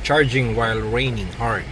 Charging while raining hard.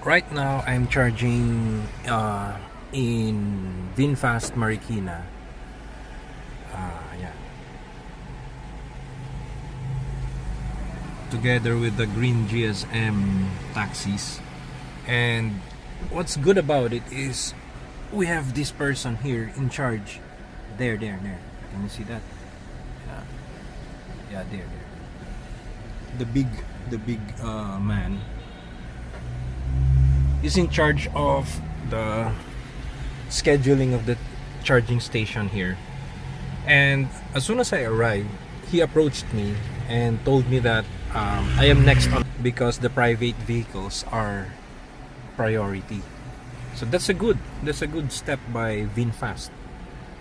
Right now, I'm charging in VinFast Marikina. Yeah. Together with the green GSM taxis. And what's good about it is we have this person here in charge. There. Can you see that? Yeah, there. The big man is in charge of the scheduling of the charging station here. And as soon as I arrived, he approached me and told me that I am next on because the private vehicles are priority. So that's a good step by VinFast.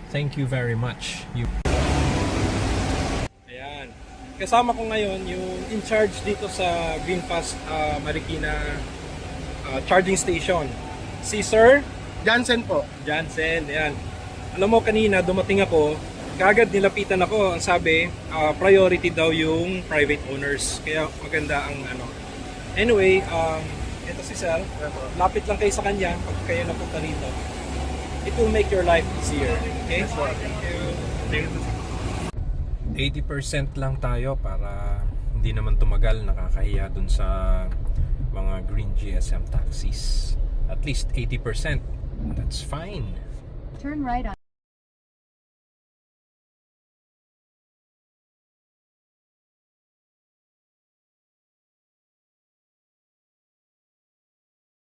Thank you very much. Ayan. Kasama ko ngayon yung in charge dito sa VinFast Marikina charging station. Si Sir Jansen po. Jansen, ayan. Alam mo, kanina dumating ako, kagad nilapitan ako, ang sabi, priority daw yung private owners. Kaya maganda ang ano. Anyway, ito si Sir. Lapit lang kayo sa kanya pag kayo napunta rito. It will make your life easier. Okay? Thank you. 80% lang tayo para hindi naman tumagal, nakakahiya dun sa mga green GSM taxis. At least 80%. That's fine. Turn right on